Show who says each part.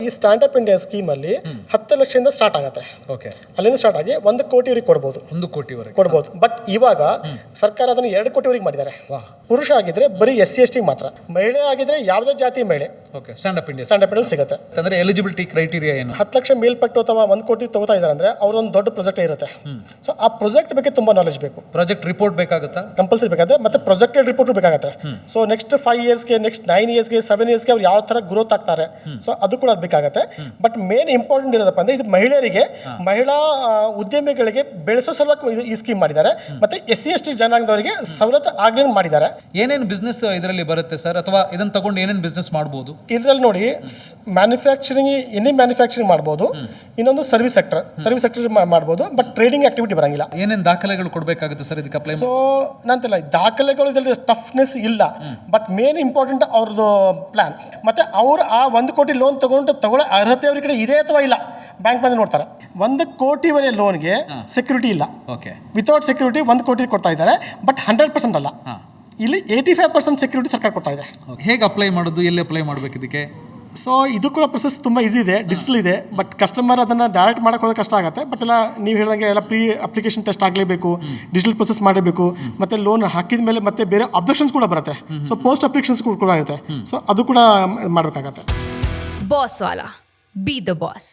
Speaker 1: ಈ stand up India ಸ್ಕೀಮಲ್ಲಿ 10 ಲಕ್ಷದಿಂದ start ಆಗುತ್ತೆ.
Speaker 2: ಓಕೆ,
Speaker 1: ಅಲ್ಲಿಂದ ಸ್ಟಾರ್ಟ್ ಆಗಿ 1 ಕೋಟಿವರೆಗೆ ಕೊಡ್ಬೋದು.
Speaker 2: 1 ಕೋಟಿವರೆಗೆ
Speaker 1: ಕೊಡ್ಬೋದು. ಬಟ್ ಇವಾಗ ಸರ್ಕಾರ ಅದನ್ನು 2 ಕೋಟಿವರೆಗೆ ಮಾಡಿದ್ದಾರೆ. ಪುರುಷ ಆಗಿದ್ರೆ ಬರೀ SC/ST ಮಾತ್ರ, ಮಹಿಳೆ ಆಗಿದ್ರೆ ಯಾವುದೇ ಜಾತಿ ಮಹಿಳೆ
Speaker 2: ಓಕೆ ಸ್ಟ್ಯಾಂಡ್ ಅಪ್ ಇಂಡಿಯಾ
Speaker 1: ಸಿಗುತ್ತೆ.
Speaker 2: ಅಂದ್ರೆ ಎಲಿಜಿಬಿಲಿಟಿ ಕ್ರೈಟೀರಿಯಾ ಏನು?
Speaker 1: 10 ಲಕ್ಷ ಮೇಲ್ಪಟ್ಟು ಅಥವಾ 1 ಕೋಟಿ ತಗೋತಾ ಇದ್ದಾರೆ ಅಂದ್ರೆ ಅವ್ರದೊಂದು ದೊಡ್ಡ ಪ್ರಾಜೆಕ್ಟ್ ಇರುತ್ತೆ. ಸೊ ಆ ಪ್ರಾಜೆಕ್ಟ್ ಬಗ್ಗೆ ತುಂಬಾ ನಾಲೆಜ್ ಬೇಕು.
Speaker 2: Project report ಬೇಕಾಗುತ್ತಾ?
Speaker 1: ಕಂಪಲ್ಸರಿ ಬೇಕಾಗುತ್ತೆ. ಮತ್ತೆ ಪ್ರೊಜೆಕ್ಟೆಡ್ ರಿಪೋರ್ಟ್ ಬೇಕಾಗುತ್ತೆ. ಸೊ ನೆಕ್ಸ್ಟ್ 5 ಇಯರ್ಸ್ಗೆ, ನೆಕ್ಸ್ಟ್ 9 ಇಯರ್ಸ್ಗೆ, 7 ಇಯರ್ಸ್ಗೆ ಅವ್ರು ಯಾವ ತರ ಗ್ರೋತ್ ಆಗ್ತಾರೆ, ಸೊ ಅದು ಕೂಡ ಬೇಕಾಗುತ್ತೆ. ಬಟ್ ಮೇನ್ ಇಂಪಾರ್ಟೆಂಟ್ ಇರೋದಪ್ಪ ಅಂದ್ರೆ ಇದು ಮಹಿಳೆಯರಿಗೆ, ಮಹಿಳಾ ಉದ್ಯಮಿಗಳಿಗೆ ಬೆಳೆಸೋ ಸಲುವಾಗಿ ಈ ಸ್ಕೀಮ್ ಮಾಡಿದ್ದಾರೆ. ಮತ್ತೆ SC/ST ಜನಾಂಗದವರಿಗೆ ಸವಲತ್ತು ಆಗ್ಲಿ ಮಾಡಿದ್ದಾರೆ.
Speaker 2: ಏನೇನು ಬಿಸ್ನೆಸ್ ಇದರಲ್ಲಿ ಬರುತ್ತೆ ಸರ್, ಅಥವಾ ಇದನ್ನ ತಗೊಂಡು ಏನೇನು ಬಿಸ್ನೆಸ್ ಮಾಡಬಹುದು?
Speaker 1: ಇದರಲ್ಲಿ ನೋಡಿ, ಮ್ಯಾನುಫ್ಯಾಕ್ಚರಿಂಗ್ ಮಾಡ್ಬೋದು, ಇನ್ನೊಂದು ಸರ್ವಿಸ್ ಸೆಕ್ಟರ್ ಮಾಡ್ಬೋದು. ಬಟ್ ಟ್ರೇಡಿಂಗ್ ಆಕ್ಟಿವಿಟಿ ಬರಂಗಿಲ್ಲ.
Speaker 2: ಏನೇನು ದಾಖಲೆಗಳು ಕೊಡಬೇಕಾಗುತ್ತೆ ಸರ್ ಇದಕ್ಕೆ ಅಪ್ಲೈ?
Speaker 1: ಸೊ ನಂತಲ್ಲ ದಾಖಲೆಗಳು ಇದರಲ್ಲಿ ಟಫ್ನೆಸ್ ಇಲ್ಲ. ಬಟ್ ಮೇನ್ ಇಂಪಾರ್ಟೆಂಟ್ ಅವ್ರದ್ದು ಪ್ಲಾನ್. ಮತ್ತೆ ಅವ್ರು ಆ 1 ಕೋಟಿ ಲೋನ್ ತಗೊಳ್ಳೋ ಅರ್ಹತೆ ಅವ್ರ ಕಡೆ ಇದೆ ಅಥವಾ ಇಲ್ಲ ಬ್ಯಾಂಕ್ ಬಂದು ನೋಡ್ತಾರೆ. 1 ಕೋಟಿವರೆಗೆ ಲೋನ್ಗೆ ಸೆಕ್ಯೂರಿಟಿ ಇಲ್ಲ.
Speaker 2: ಓಕೆ,
Speaker 1: ವಿತೌಟ್ ಸೆಕ್ಯೂರಿಟಿ 1 ಕೋಟಿ ಕೊಡ್ತಾ ಇದ್ದಾರೆ. ಬಟ್ 100% ಅಲ್ಲ, ಇಲ್ಲಿ 85% ಸೆಕ್ಯೂರಿಟಿ ಸರ್ಕಾರ ಕೊಡ್ತಾ ಇದೆ.
Speaker 2: ಹೇಗೆ ಅಪ್ಲೈ ಮಾಡೋದು, ಎಲ್ಲಿ ಅಪ್ಲೈ ಮಾಡಬೇಕು ಇದಕ್ಕೆ?
Speaker 1: ಸೊ ಇದು ಕೂಡ ಪ್ರೊಸೆಸ್ ತುಂಬ ಈಸಿ ಇದೆ, ಡಿಜಿಟಲ್ ಇದೆ. ಬಟ್ ಕಸ್ಟಮರ್ ಅದನ್ನು ಡೈರೆಕ್ಟ್ ಮಾಡೋಕೆ ಹೋದ್ರೆ ಕಷ್ಟ ಆಗುತ್ತೆ. ಬಟ್ ಎಲ್ಲ ನೀವು ಹೇಳಿದಂಗೆ ಎಲ್ಲ ಪ್ರೀ ಅಪ್ಲಿಕೇಶನ್ ಟೆಸ್ಟ್ ಆಗಲೇಬೇಕು, ಡಿಜಿಟಲ್ ಪ್ರೊಸೆಸ್ ಮಾಡಬೇಕು. ಮತ್ತು ಲೋನ್ ಹಾಕಿದ ಮೇಲೆ ಮತ್ತೆ ಬೇರೆ ಅಬ್ಜೆಕ್ಷನ್ಸ್ ಕೂಡ ಬರುತ್ತೆ. ಸೊ ಪೋಸ್ಟ್ ಅಪ್ಲಿಕೇಶನ್ಸ್ ಕೂಡ ಇರುತ್ತೆ. ಸೊ ಅದು ಕೂಡ ಮಾಡಬೇಕಾಗತ್ತೆ.
Speaker 3: Boss Vala, B the boss.